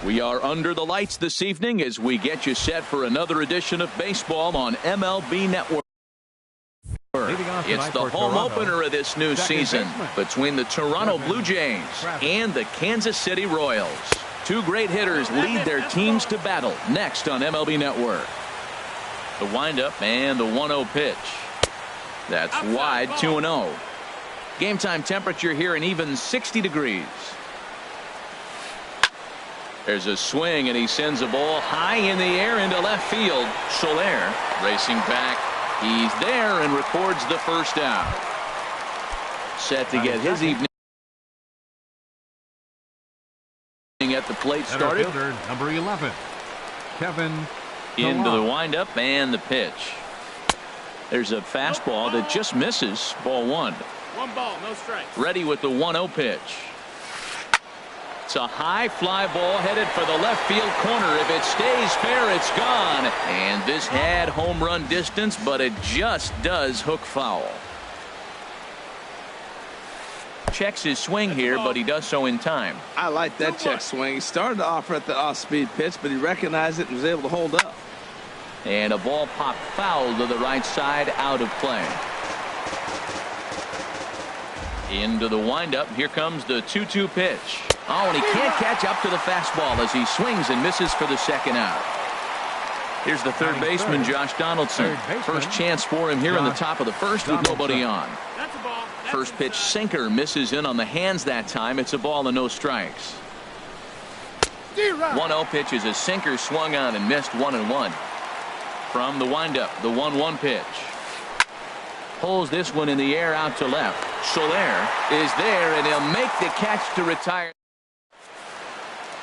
We are under the lights this evening as we get you set for another edition of baseball on MLB Network. It's the home opener of this new season between the Toronto Blue Jays and the Kansas City Royals. Two great hitters lead their teams to battle next on MLB Network. The windup and the 1-0 pitch. That's wide, 2-0. Game time temperature here an even 60 degrees. There's a swing and he sends a ball high in the air into left field. Soler racing back. He's there and records the first out. Set to get his evening at the plate started. Fielder, number 11, Kevin into the windup and the pitch. There's a fastball that just misses. Ball one. One ball, no strikes. Ready with the 1-0 pitch. It's a high fly ball headed for the left field corner. If it stays fair, it's gone. And this had home run distance, but it just does hook foul. Checks his swing here, but he does so in time. I like that check swing. He started to offer at the off-speed pitch, but he recognized it and was able to hold up. And a ball popped foul to the right side, out of play. Into the windup. Here comes the 2-2 pitch. Oh, and he can't catch up to the fastball as he swings and misses for the second out. Here's the third baseman, Josh Donaldson. First chance for him here in the top of the first with nobody on. First pitch sinker misses in on the hands that time. It's a ball and no strikes. 1-0 pitch is a sinker swung on and missed, 1-1. From the windup, the 1-1 pitch. Pulls this one in the air out to left. Soler is there and he'll make the catch to retire.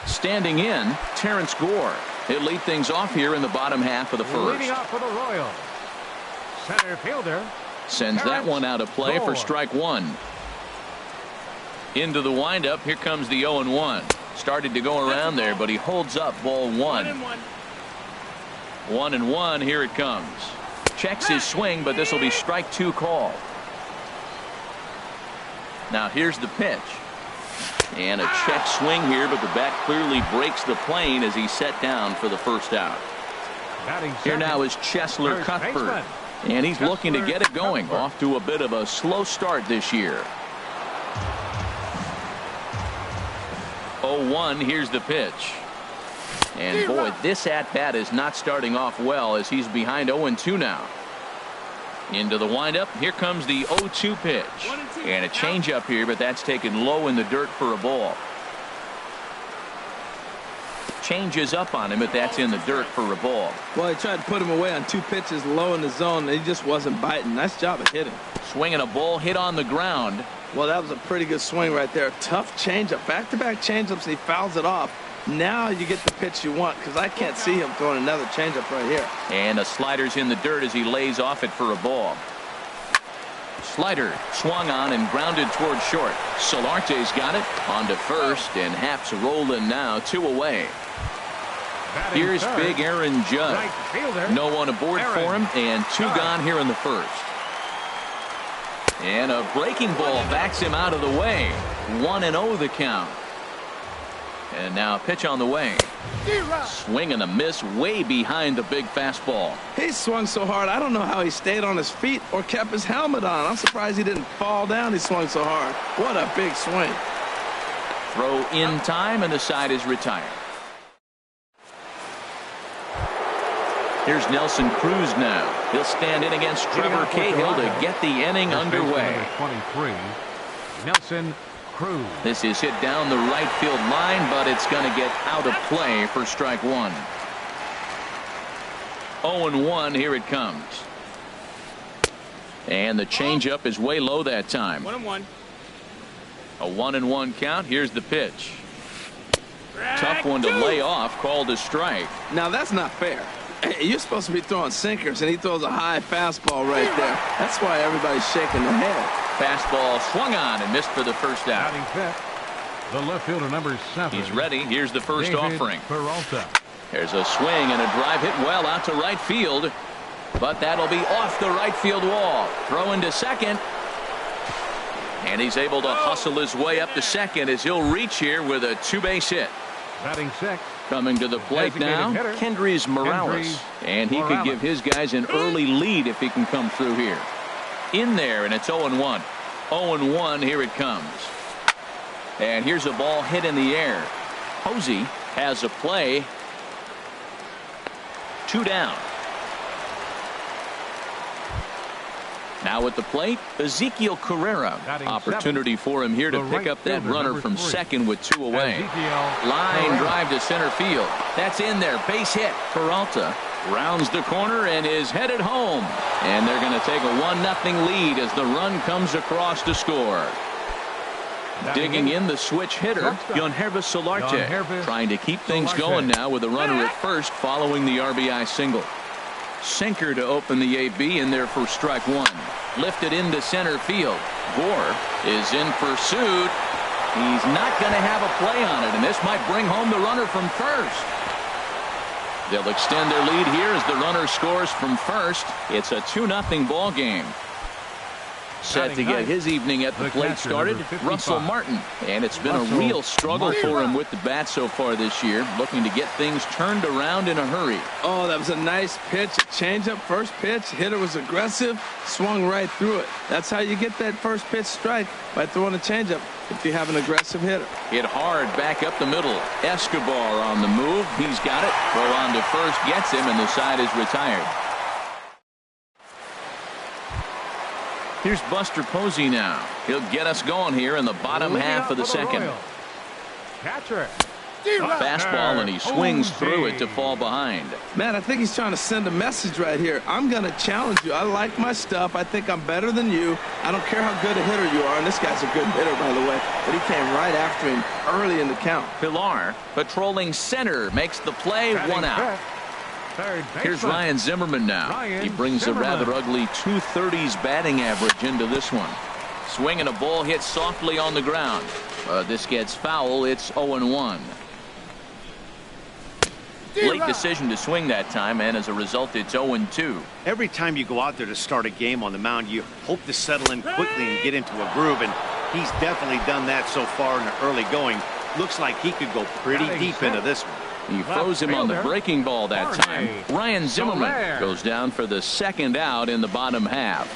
Standing in, Terrence Gore. He'll lead things off here in the bottom half of the first. Leading off for the Royals, center fielder sends that one out of play for strike one. Into the windup. Here comes the 0-1. Started to go around there, but he holds up. Ball one. 1-1. Here it comes. Checks his swing, but this will be strike two call. Now here's the pitch. And a check swing here, but the bat clearly breaks the plane as he's set down for the first out. Here now is Cheslor Cuthbert. And he's looking to get it going. Off to a bit of a slow start this year. 0-1. Here's the pitch. And boy, this at-bat is not starting off well as he's behind 0-2 now. Into the windup. Here comes the 0-2 pitch. And a changeup here, but that's taken low in the dirt for a ball. Changes up on him, but that's in the dirt for a ball. Well, he tried to put him away on two pitches low in the zone, and he just wasn't biting. Nice job of hitting. Swinging a ball hit on the ground. Well, that was a pretty good swing right there. Tough changeup. Back-to-back changeups, and he fouls it off. Now you get the pitch you want, because I can't see him throwing another changeup right here. And a slider's in the dirt as he lays off it for a ball. Slider swung on and grounded towards short. Solarte's got it on to first, and Happ's rolling now, 2 away. Here's big Aaron Judge. No one aboard for him, and 2 gone here in the first. And a breaking ball backs him out of the way. 1-0 the count. And now pitch on the way. Swing and a miss way behind the big fastball. He swung so hard, I don't know how he stayed on his feet or kept his helmet on. I'm surprised he didn't fall down. He swung so hard. What a big swing. Throw in time, and the side is retired. Here's Nelson Cruz now. He'll stand in against Trevor Cahill to get the inning underway. 23, Nelson Cruz. This is hit down the right field line, but it's going to get out of play for strike one. 0-1. Here it comes. And the changeup is way low that time. 1-1. A 1-1 count. Here's the pitch. Tough one to lay off. Called a strike. Now that's not fair. You're supposed to be throwing sinkers, and he throws a high fastball right there. That's why everybody's shaking their head. Fastball swung on and missed for the first out. The left fielder, number 7. He's ready. Here's the first David offering. Peralta. There's a swing and a drive hit well out to right field. But that'll be off the right field wall. Throw into second. And he's able to hustle his way up to second as he'll reach here with a 2-base hit. Batting 6, Coming to the plate now, Kendrys Morales. And he could give his guys an early lead if he can come through here. In there, and it's 0-1. 0-1, here it comes. And here's a ball hit in the air. Posey has a play. 2 down. Now at the plate, Ezekiel Carrera. Opportunity for him here to pick up that runner from second with 2 away. Line drive to center field. That's in there. Base hit. Peralta rounds the corner and is headed home. And they're going to take a 1-0 lead as the run comes across to score. Digging in the switch hitter, Yangervis Solarte. Trying to keep things going now with a runner at first following the RBI single. Sinker to open the AB in there for strike 1. Lifted into center field. Gore is in pursuit. He's not going to have a play on it, and this might bring home the runner from first. They'll extend their lead here as the runner scores from first. It's a 2-0 ball game. Set to get his evening at the plate started, Russell Martin. And it's been a real struggle for him with the bat so far this year, looking to get things turned around in a hurry. Oh, that was a nice pitch. Changeup, first pitch. Hitter was aggressive, swung right through it. That's how you get that first pitch strike, by throwing a changeup if you have an aggressive hitter. Hit hard back up the middle. Escobar on the move. He's got it. Throw on to first, gets him, and the side is retired. Here's Buster Posey now. He'll get us going here in the bottom half of the second. Catcher. Fastball, and he swings through it to fall behind. Man, I think he's trying to send a message right here. I'm going to challenge you. I like my stuff. I think I'm better than you. I don't care how good a hitter you are. And this guy's a good hitter, by the way. But he came right after him early in the count. Pilar patrolling center makes the play. 1 out. Here's Ryan Zimmerman now. He brings a rather ugly 230s batting average into this one. Swinging a ball hit softly on the ground. This gets foul. It's 0-1. Late decision to swing that time, and as a result, it's 0-2. Every time you go out there to start a game on the mound, you hope to settle in quickly and get into a groove, and he's definitely done that so far in the early going. Looks like he could go pretty deep into this one. He froze him on the breaking ball that time. Ryan Zimmerman goes down for the second out in the bottom half.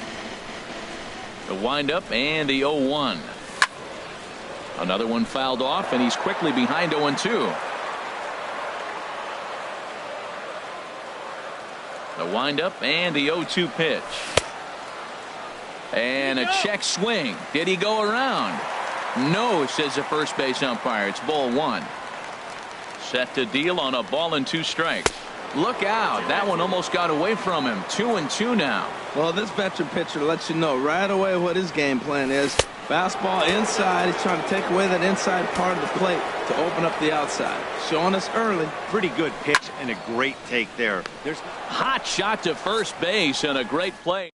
The windup and the 0-1. Another one fouled off, and he's quickly behind 0-2. The windup and the 0-2 pitch. And a check swing. Did he go around? No, says the first base umpire. It's ball 1. Set to deal on a ball and 2 strikes. Look out. That one almost got away from him. 2-2 now. Well, this veteran pitcher lets you know right away what his game plan is. Fastball inside. He's trying to take away that inside part of the plate to open up the outside. Showing us early. Pretty good pitch and a great take there. There's hot shot to first base and a great play.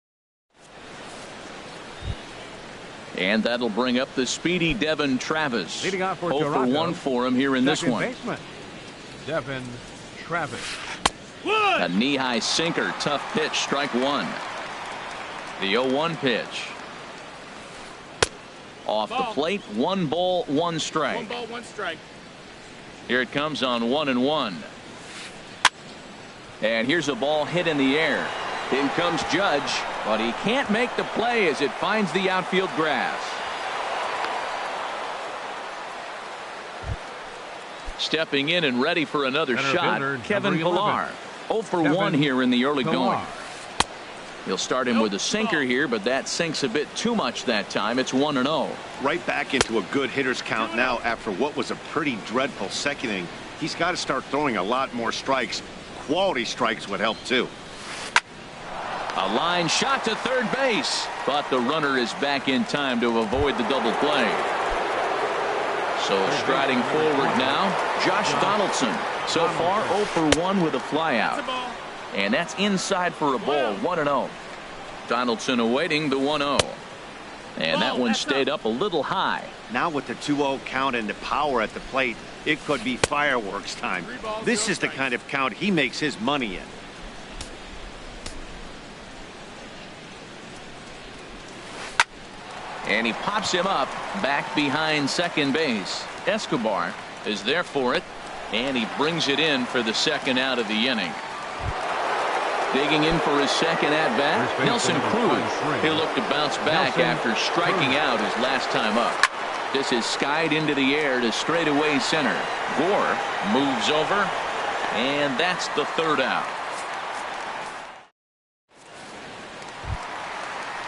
And that'll bring up the speedy Devin Travis. Leading off for 0-for-1 for him here in this one. Baseman, Devin Travis. A knee-high sinker. Tough pitch. Strike 1. The 0-1 pitch. Off the plate. 1 ball, 1 strike. 1 ball, 1 strike. Here it comes on 1-1. And here's a ball hit in the air. In comes Judge, but he can't make the play as it finds the outfield grass. Stepping in and ready for another shot, Kevin Pilar. 0-for-1 here in the early going. He'll start him with a sinker here, but that sinks a bit too much that time. It's 1-0. Right back into a good hitter's count now after what was a pretty dreadful second inning. He's got to start throwing a lot more strikes. Quality strikes would help too. A line shot to third base, but the runner is back in time to avoid the double play. So striding forward now, Josh Donaldson. So far 0-for-1 with a flyout. And that's inside for a ball. 1-0. Donaldson awaiting the 1-0. And that one stayed up a little high. Now with the 2-0 count and the power at the plate, it could be fireworks time. This is the kind of count he makes his money in. And he pops him up back behind second base. Escobar is there for it. And he brings it in for the second out of the inning. Digging in for his second at-bat, Nelson Cruz. He'll look to bounce back after striking out his last time up. This is skied into the air to straightaway center. Gore moves over, and that's the third out.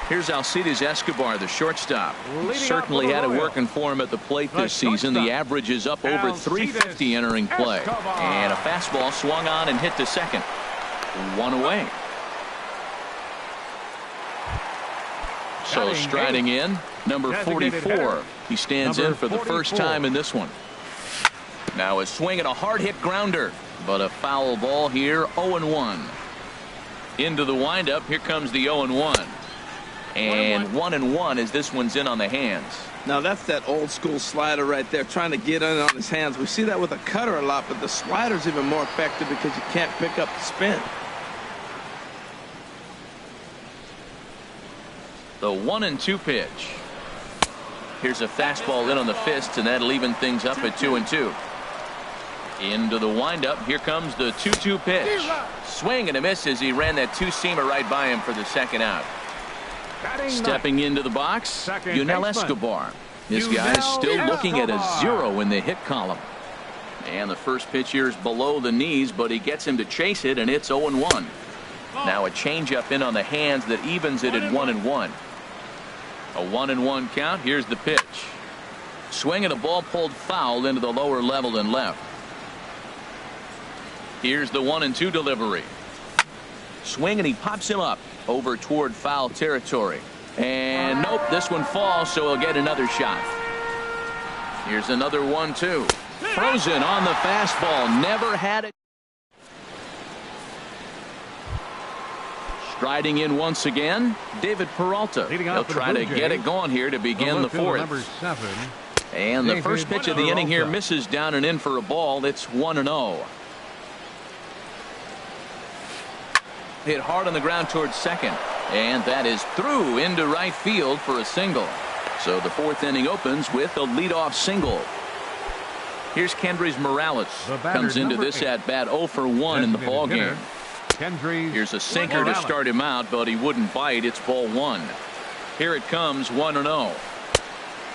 Here's Alcides Escobar, the shortstop. Certainly had it working for him at the plate this season. The average is up over 350 entering play. And a fastball swung on and hit to second. One away. So striding in, number 44. He stands in for the first time in this one. Now a swing and a hard hit grounder, but a foul ball here. 0-1. Into the windup. Here comes the 0-1. And 1-1 as this one's in on the hands. Now that's that old school slider right there, trying to get in on his hands. We see that with a cutter a lot, but the slider's even more effective because you can't pick up the spin. The 1-2 pitch. Here's a fastball in on the fist, and that'll even things up at 2-2. Into the windup. Here comes the 2-2 pitch. Swing and a miss as he ran that two-seamer right by him for the second out. Stepping into the box, Yunel Escobar. This guy is still looking at a 0 in the hit column. And the first pitch here is below the knees, but he gets him to chase it, and it's 0-1. Now a changeup in on the hands that evens it at 1-1. A 1-1 count. Here's the pitch. Swing and a ball pulled foul into the lower level and left. Here's the 1-2 delivery. Swing and he pops him up over toward foul territory. And nope, this one falls, so he'll get another shot. Here's another 1-2. Frozen on the fastball. Never had it. Striding in once again, David Peralta. He'll try to get it going here to begin the fourth. And the first pitch of the inning here misses down and in for a ball. It's 1-0. Hit hard on the ground towards second, and that is through into right field for a single. So the fourth inning opens with a leadoff single. Here's Kendrys Morales. Comes into this at bat 0 for 1 in the ball game. Here's a sinker to start him out, but he wouldn't bite. It's ball 1. Here it comes, 1-0.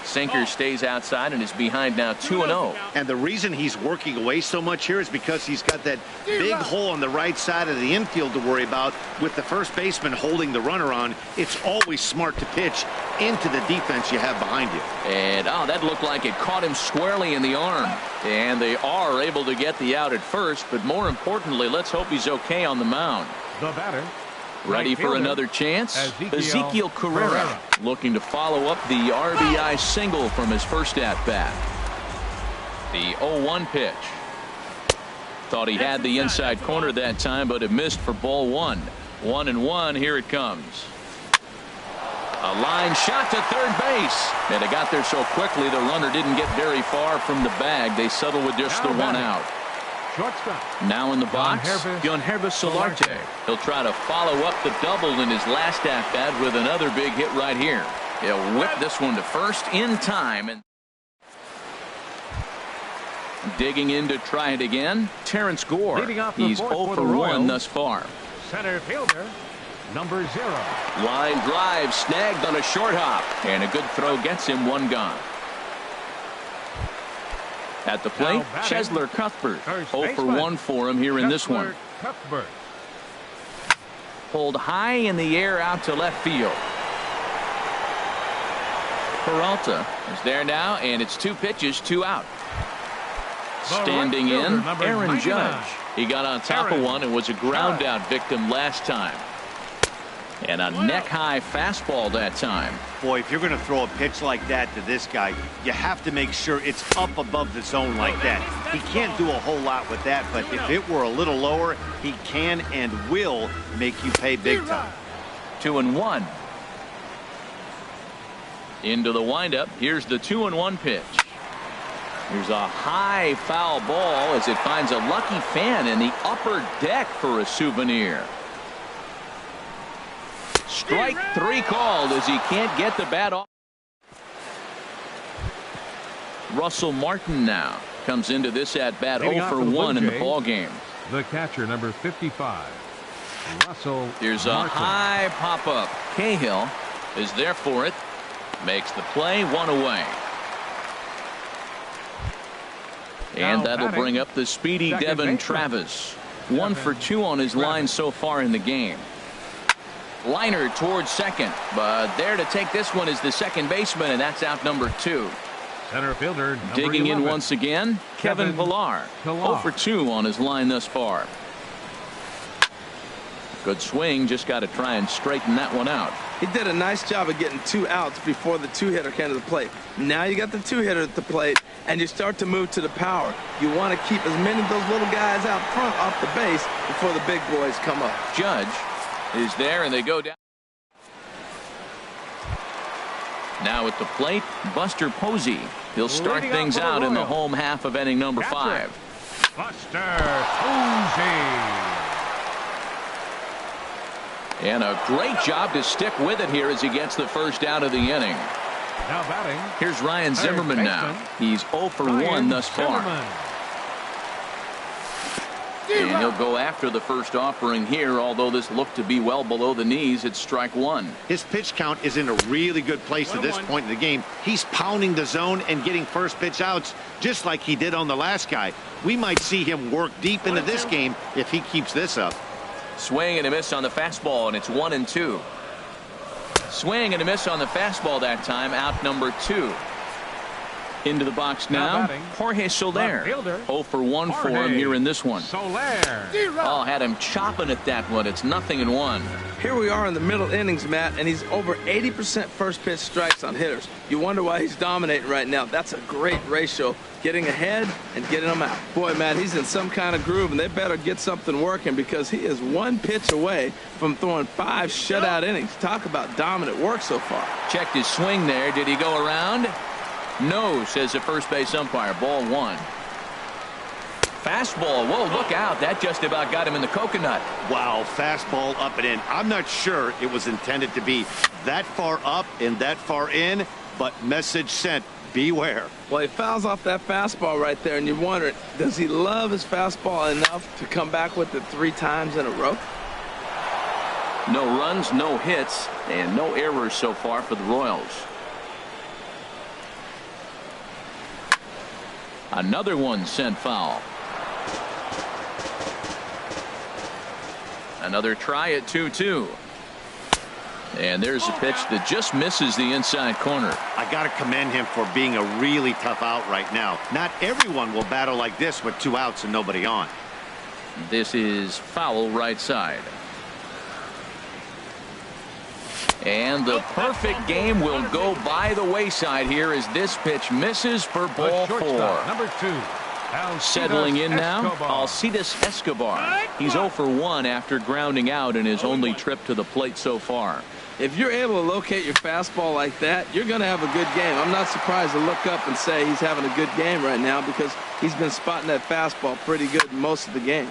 Sinker stays outside and is behind now 2-0. And the reason he's working away so much here is because he's got that big hole on the right side of the infield to worry about. With the first baseman holding the runner on, it's always smart to pitch into the defense you have behind you. And that looked like it caught him squarely in the arm. And they are able to get the out at first, but more importantly, let's hope he's okay on the mound. The batter. Ready for another chance? Ezekiel Carrera looking to follow up the RBI single from his first at-bat. The 0-1 pitch. Thought he had the inside corner that time, but it missed for ball 1. 1-1. Here it comes. A line shot to third base. And it got there so quickly the runner didn't get very far from the bag. They settled with just the one out. Now in the box, Yangervis Solarte. He'll try to follow up the double in his last at-bat with another big hit right here. He'll whip this one to first in time. And digging in to try it again, Terrence Gore. He's 0 for 1 thus far. Center fielder, number 0. Line drive snagged on a short hop. And a good throw gets him one gone. At the plate, Cheslor Cuthbert. 0 for 1 for him here in this one. Pulled high in the air out to left field. Peralta is there now, and it's 2 pitches, 2 out. Standing in, Aaron Judge. He got on top of one and was a ground out victim last time. And a neck-high fastball that time. Boy, if you're going to throw a pitch like that to this guy, you have to make sure it's up above the zone like that. He can't do a whole lot with that, but if it were a little lower, he can and will make you pay big time. 2-1. Into the windup. Here's the 2-1 pitch. Here's a high foul ball as it finds a lucky fan in the upper deck for a souvenir. Strike 3 called as he can't get the bat off. Russell Martin now. comes into this at-bat 0 Leading for off the 1 in Blue the Jays, ball game. The catcher, number 55, Russell Here's a Martin. high pop-up. Cahill is there for it. Makes the play, 1 away. And Now that'll batting, bring up the speedy second Devin baseman. Travis. 1 for 2 on his line so far in the game. Liner towards second, but there to take this one is the second baseman, and that's out number 2. Center fielder, number Digging 11. in once again, Kevin Pillar. 0 for 2 on his line thus far. Good swing, just got to try and straighten that one out. He did a nice job of getting 2 outs before the 2-hitter came to the plate. Now you got the 2-hitter at the plate, and you start to move to the power. You want to keep as many of those little guys out front off the base before the big boys come up. Judge is there, and they go down. Now at the plate, Buster Posey. He'll start Leading things off for the out in the Royals. home half of inning number Catcher. 5. Buster Posey. And a great job to stick with it here as he gets the first out of the inning. Now batting, Here's Ryan third Zimmerman now. baseman, He's 0 for 1 Ryan thus far. Zimmerman. And he'll go after the first offering here, although this looked to be well below the knees. It's strike 1. His pitch count is in a really good place at this point in the game. He's pounding the zone and getting first pitch outs just like he did on the last guy. We might see him work deep into this game if he keeps this up. Swing and a miss on the fastball, and it's 1-2. Swing and a miss on the fastball that time, out number 2. Into the box now, Now batting, Jorge Soler. left fielder, 0 for 1 for him Jorge here in this one. Soler. Oh, had him chopping at that one. It's 0-1. Here we are in the middle innings, Matt, and he's over 80% first pitch strikes on hitters. You wonder why he's dominating right now. That's a great ratio, getting ahead and getting them out. Boy, Matt, he's in some kind of groove, and they better get something working because he is 1 pitch away from throwing 5 shutout innings. Talk about dominant work so far. Checked his swing there. Did he go around? No, says the first base umpire. Ball 1. Fastball. Whoa, look out. That just about got him in the coconut. Wow, fastball up and in. I'm not sure it was intended to be that far up and that far in, but message sent. Beware. Well, he fouls off that fastball right there, and you wonder, does he love his fastball enough to come back with it 3 times in a row? No runs, no hits, and no errors so far for the Royals. Another one sent foul. Another try at 2-2. And there's a pitch that just misses the inside corner. I got to commend him for being a really tough out right now. Not everyone will battle like this with 2 outs and nobody on. This is foul right side. And the perfect game will go by the wayside here as this pitch misses for ball 4. Number 2. Alcides Settling in now, Escobar. Alcides Escobar. He's 0 for 1 after grounding out in his only trip to the plate so far. If you're able to locate your fastball like that, you're going to have a good game. I'm not surprised to look up and say he's having a good game right now because he's been spotting that fastball pretty good most of the game.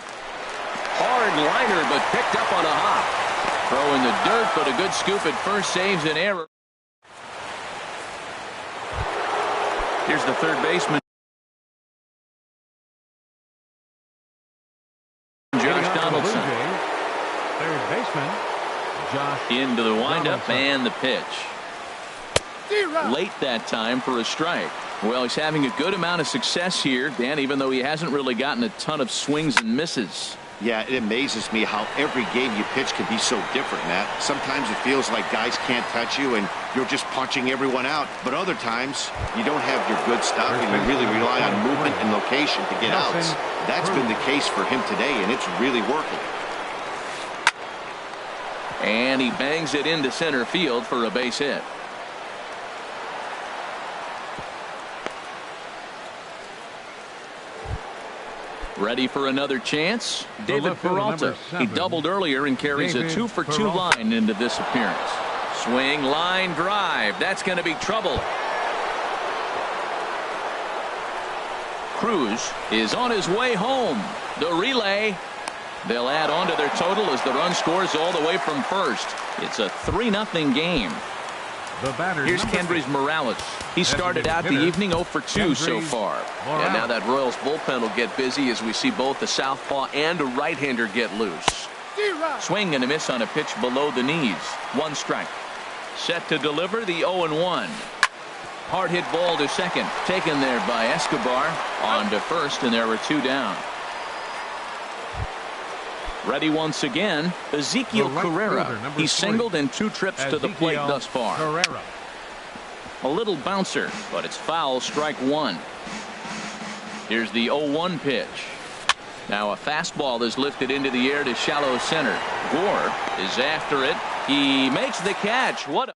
Hard liner, but picked up on a hop. Throw in the dirt, but a good scoop at first saves an error. Here's the third baseman, Josh Donaldson. Third baseman, Josh Into the windup Donaldson. and the pitch. Late that time for a strike. Well, he's having a good amount of success here, Dan, even though he hasn't really gotten a ton of swings and misses. Yeah, it amazes me how every game you pitch can be so different, Matt. Sometimes it feels like guys can't touch you and you're just punching everyone out. But other times, you don't have your good stuff and you really rely on movement and location to get outs. That's been the case for him today, and it's really working. And he bangs it into center field for a base hit. Ready for another chance? David left fielder, Peralta. number 7. He doubled earlier and carries a David 2-for-2 Peralta. line into this appearance. Swing, line, drive. That's going to be trouble. Cruz is on his way home. The relay. They'll add on to their total as the run scores all the way from first. It's a 3-0 game. The batter, Here's Kendrys Morales. He started out the evening 0 for 2 so far. And now that Royals bullpen will get busy as we see both the southpaw and a right-hander get loose. Swing and a miss on a pitch below the knees. 1 strike. Set to deliver the 0-1. Hard hit ball to second. Taken there by Escobar. On to first, and there were 2 down. Ready once again, Ezekiel Carrera. He singled in 2 trips to the plate thus far. Carrera. A little bouncer, but it's foul, strike 1. Here's the 0-1 pitch. Now a fastball is lifted into the air to shallow center. Gore is after it. He makes the catch. What a...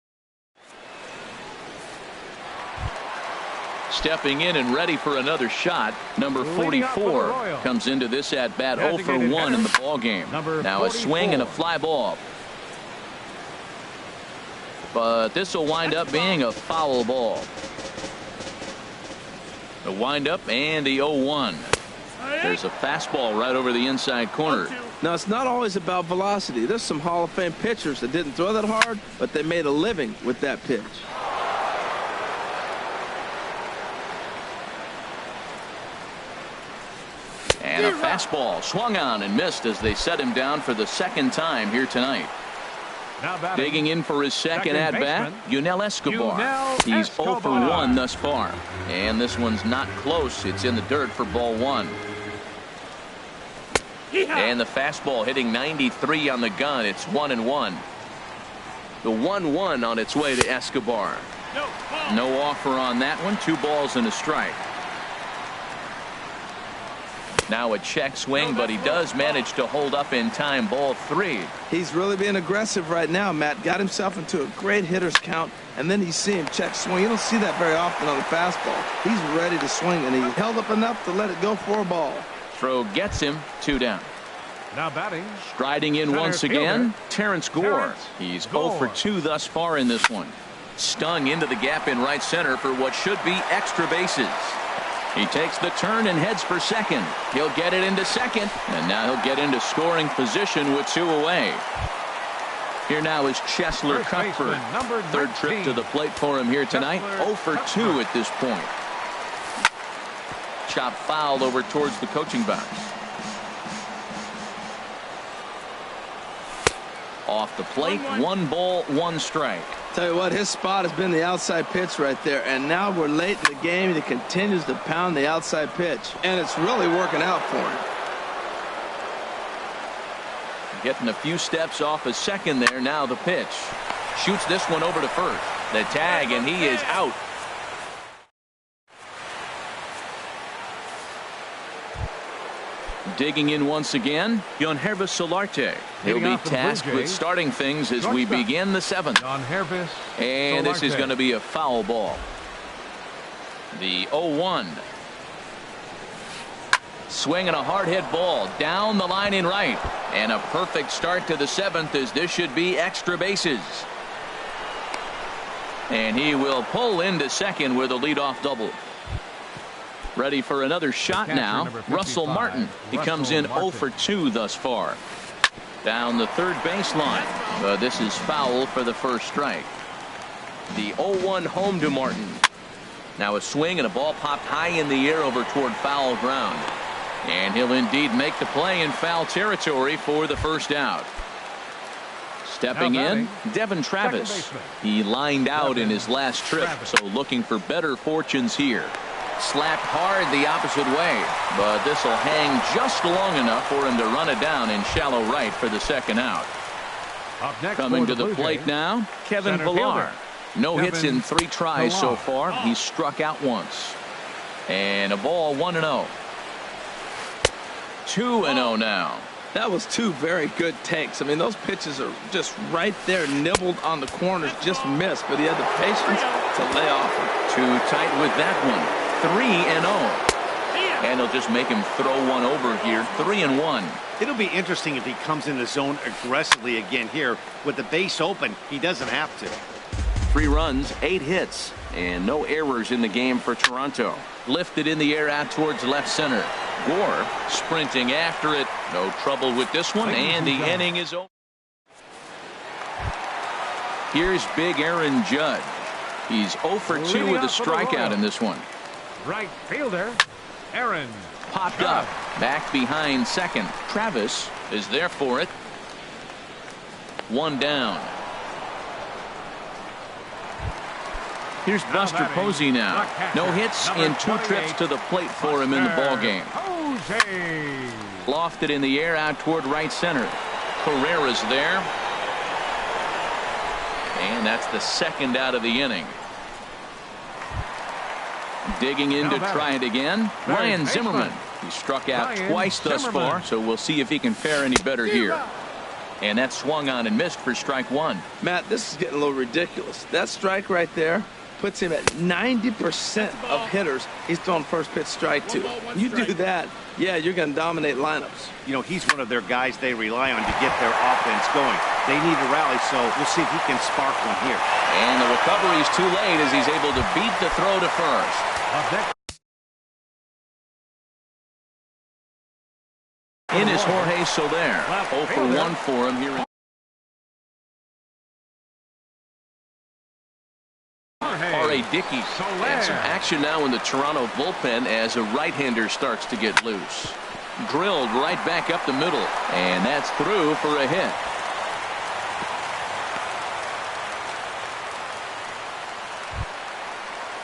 Stepping in and ready for another shot, number 44 comes into this at bat 0 for 1 in the ball game. Now a swing and a fly ball. But this will wind up being a foul ball. The windup and the 0-1. There's a fastball right over the inside corner. Now, it's not always about velocity. There's some Hall of Fame pitchers that didn't throw that hard, but they made a living with that pitch. And a fastball swung on and missed as they set him down for the 2nd time here tonight. Digging in for his second at-bat, Yunel Escobar. He's 0 for 1 thus far. And this one's not close. It's in the dirt for ball 1. And the fastball hitting 93 on the gun. It's 1-1. The 1-1 on its way to Escobar. No offer on that one. 2 balls and a strike. Now a check swing, but he does manage to hold up in time. Ball 3. He's really being aggressive right now, Matt. Got himself into a great hitter's count, and then you see him check swing. You don't see that very often on the fastball. He's ready to swing, and he held up enough to let it go for a ball. Throw gets him. 2 down. Now batting. Striding in once again, Terrence Gore. He's 0 for 2 thus far in this one. Stung into the gap in right center for what should be extra bases. He takes the turn and heads for second. He'll get it into second, and now he'll get into scoring position with 2 away. Here now is Cheslor Cuthbert. 3rd trip to the plate for him here tonight. 0 for 2 at this point. Chop foul over towards the coaching box. Off the plate, 1 ball, 1 strike. Tell you what, his spot has been the outside pitch right there, and now we're late in the game, and he continues to pound the outside pitch, and it's really working out for him. Getting a few steps off a second there. Now the pitch. Shoots this one over to first. The tag, and he is out. Digging in once again, Yangervis Solarte. He'll be tasked with starting things as we begin the 7th. And this is going to be a foul ball. The 0-1. Swing and a hard hit ball down the line in right. And a perfect start to the 7th as this should be extra bases. And he will pull into second with a leadoff double. Ready for another shot now. Russell Martin. He comes in 0 for 2 thus far. Down the 3rd baseline. This is foul for the 1st strike. The 0-1 home to Martin. Now a swing and a ball popped high in the air over toward foul ground. And he'll indeed make the play in foul territory for the 1st out. Stepping in, Devon Travis. He lined out in his last trip, so looking for better fortunes here. Slapped hard the opposite way, but this will hang just long enough for him to run it down in shallow right for the 2nd out. Coming to the plate now, Kevin Villar. No hits in 3 tries so far. He's struck out once. And a ball, 1-0. 2-0 now. That was 2 very good takes. I mean, those pitches are just right there, nibbled on the corners, just missed, but he had the patience to lay off them. Too tight with that one. 3-0. And he'll just make him throw one over here. 3-1. It'll be interesting if he comes in the zone aggressively again here. With the base open, he doesn't have to. 3 runs, 8 hits, and no errors in the game for Toronto. Lifted in the air out towards left center. Gore sprinting after it. No trouble with this one, and the inning is over. Here's big Aaron Judge. He's 0 for 2 with a strikeout in this one. Right fielder, Aaron. Popped up. Back behind second. Travis is there for it. One down. Here's Buster Posey now. No hits in 2 trips to the plate for him in the ballgame. Lofted in the air out toward right center. Carrera's there. And that's the second out of the inning. Digging in to try it again. Ryan Zimmerman. He struck out twice thus far, so we'll see if he can fare any better here. And that swung on and missed for strike one. Matt, this is getting a little ridiculous. That strike right there puts him at 90% of hitters he's thrown first pitch strike to. You do that, yeah, you're going to dominate lineups. You know, he's one of their guys they rely on to get their offense going. They need a rally, so we'll see if he can spark one here. And the recovery's too late as he's able to beat the throw to first. In is Jorge Soler. 0 for 1 for him here. R.A. Dickey. And some action now in the Toronto bullpen as a right-hander starts to get loose. Drilled right back up the middle. And that's through for a hit.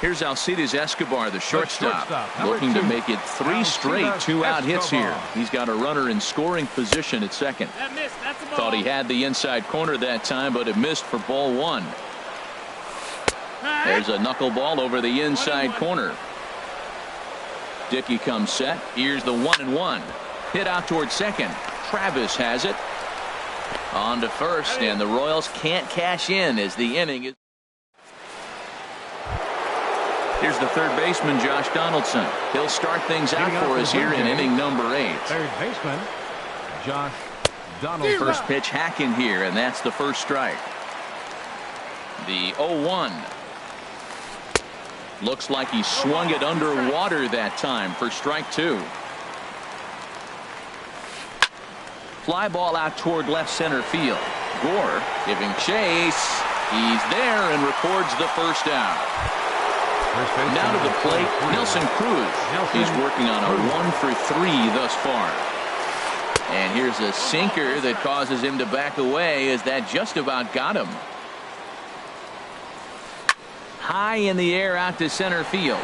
Here's Alcides Escobar, the shortstop, looking to make it 3 straight 2-out hits here. He's got a runner in scoring position at second. Thought he had the inside corner that time, but it missed for ball 1. There's a knuckleball over the inside corner. Dickey comes set. Here's the 1-1. Hit out toward second. Travis has it. On to first, and the Royals can't cash in as the inning is. Here's the third baseman, Josh Donaldson. He'll start things out for us here in inning number 8. Third baseman, Josh Donaldson. First pitch hacking here, and that's the first strike. The 0-1. Looks like he swung it underwater that time for strike 2. Fly ball out toward left center field. Gore giving chase. He's there and records the first down. Now to the plate, Nelson Cruz. He's working on a 1 for 3 thus far. And here's a sinker that causes him to back away as that just about got him. High in the air out to center field.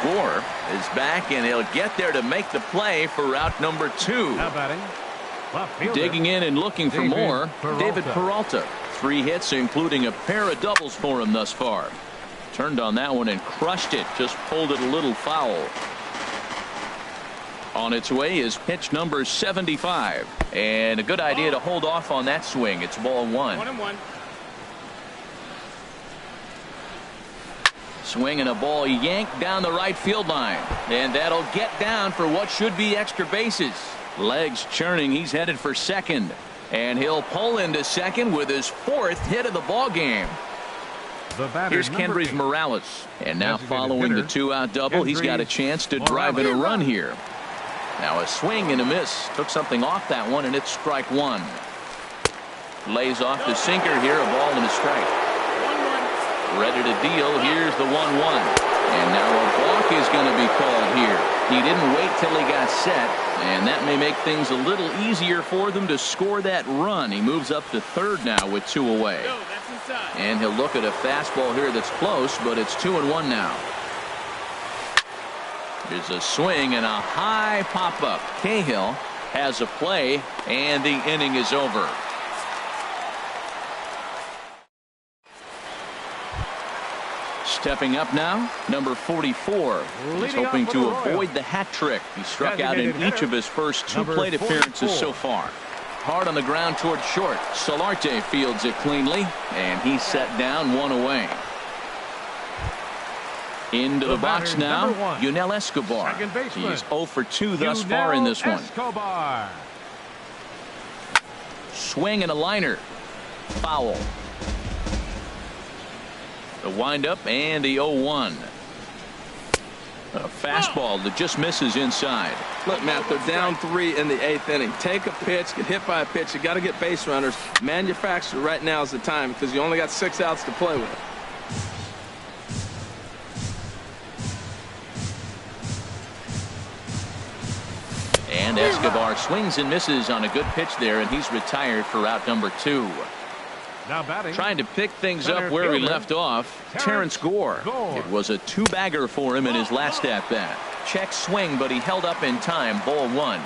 Gore is back, and he'll get there to make the play for route number 2. Now batting, digging in and looking for more, David Peralta. 3 hits, including a pair of doubles for him thus far. Turned on that one and crushed it. Just pulled it a little foul. On its way is pitch number 75. And a good idea to hold off on that swing. It's ball 1. 1-1. Swinging a ball yanked down the right field line. And that'll get down for what should be extra bases. Legs churning. He's headed for second. And he'll pull into second with his 4th hit of the ball game. Here's Kendrys Morales. And now following the 2-out double, he's got a chance to drive in a run here. Now a swing and a miss. Took something off that one, and it's strike 1. Lays off the sinker here, a ball and a strike. Ready to deal. Here's the 1-1. And now a balk is going to be called here. He didn't wait till he got set, and that may make things a little easier for them to score that run. He moves up to third now with 2 away. And he'll look at a fastball here that's close, but it's 2-1 now. There's a swing and a high pop-up. Cahill has a play, and the inning is over. Stepping up now, number 44. He's hoping to avoid the hat trick. He struck out in each of his first 2 plate appearances so far. Hard on the ground toward short. Solarte fields it cleanly, and he's set down 1 away. Into the box now, Yunel Escobar. He's 0 for 2 thus far in this one. Swing and a liner. Foul. The windup and the 0-1. A fastball that just misses inside. Look, Matt, they're down 3 in the 8th inning. Take a pitch, get hit by a pitch. You got to get base runners. Manufacture right now is the time because you only got 6 outs to play with. And Escobar swings and misses on a good pitch there, and he's retired for out number 2. Now batting. Trying to pick things up where he left off, Terrence Gore. It was a 2-bagger for him in his last at-bat. Check swing, but he held up in time. Ball 1.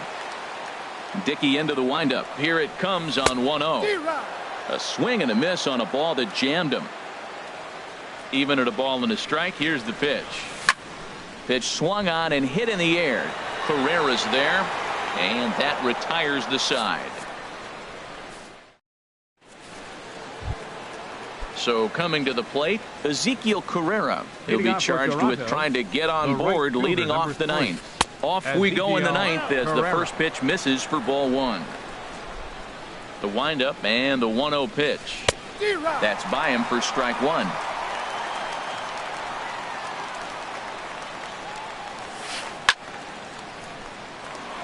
Dickey into the windup. Here it comes on 1-0. A swing and a miss on a ball that jammed him. Even at a ball and a strike, here's the pitch. Pitch swung on and hit in the air. Carrera's there, and that retires the side. So coming to the plate, Ezekiel Carrera. He'll be charged with trying to get on board leading off the 9th. Off we go in the 9th as the first pitch misses for ball 1. The windup and the 1-0 pitch. That's by him for strike 1.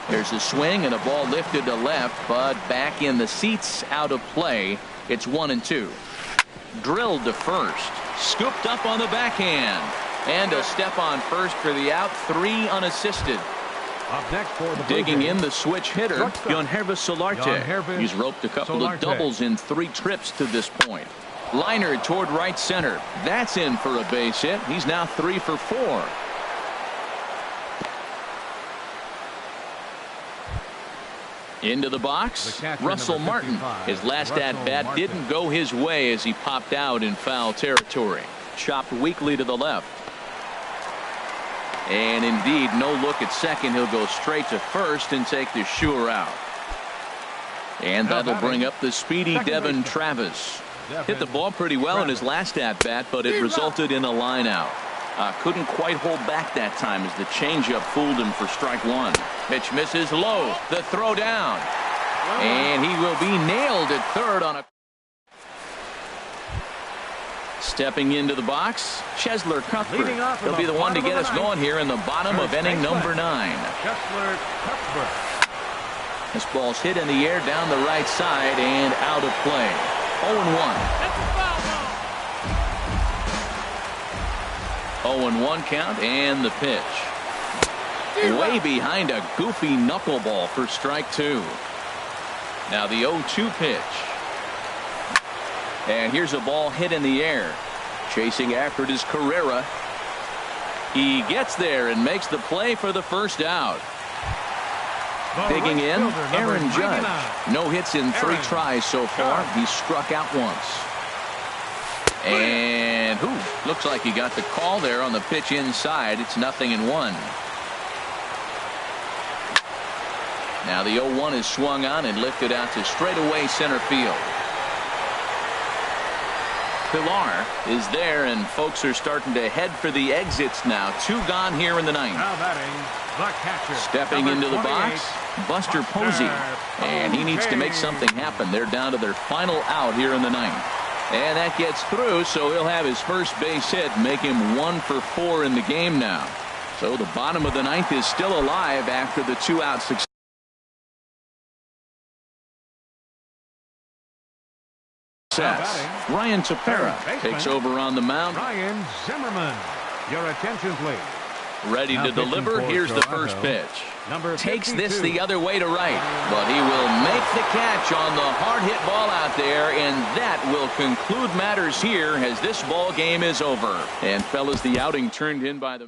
There's a swing and a ball lifted to left, but back in the seats, out of play. It's 1-2. Drilled to first. Scooped up on the backhand. And a step on first for the out. 3 unassisted. Up next for the digging in the switch hitter, Yangervis Solarte. He's roped a couple of doubles in 3 trips to this point. Liner toward right center. That's in for a base hit. He's now 3 for 4. Into the box, Russell Martin. His last at-bat didn't go his way as he popped out in foul territory. Chopped weakly to the left. And indeed, no look at second. He'll go straight to first and take the sure out. And that'll bring up the speedy Devin Travis. Hit the ball pretty well in his last at-bat, but it resulted in a line out. Couldn't quite hold back that time as the changeup fooled him for strike 1. Pitch misses low. The throw down. And he will be nailed at third on a. Stepping into the box, Cheslor Cuthbert. He'll be the one to get us going here in the bottom of inning number 9. Cheslor Cuthbert. This ball's hit in the air down the right side and out of play. 0-1. 0-1 count and the pitch. Way behind a goofy knuckleball for strike 2. Now the 0-2 pitch. And here's a ball hit in the air. Chasing after it is Carrera. He gets there and makes the play for the first out. Digging in, Aaron Judge. No hits in 3 tries so far. He's struck out once. And looks like he got the call there on the pitch inside. It's 0-1. Now the 0-1 is swung on and lifted out to straightaway center field. Pilar is there, and folks are starting to head for the exits now. 2 gone here in the 9th. Now batting, the catcher. Stepping into the box, Buster Posey. And he needs to make something happen. They're down to their final out here in the 9th. And that gets through, so he'll have his first base hit, make him 1 for 4 in the game now. So the bottom of the 9th is still alive after the 2-out success. Ryan Tepera takes over on the mound. Ryan Zimmerman, your attention please. Ready to deliver. Here's the first pitch. Takes this the other way to right, but he will make the catch on the hard hit ball out there, and that will conclude matters here as this ball game is over. And fellas, the outing turned in by the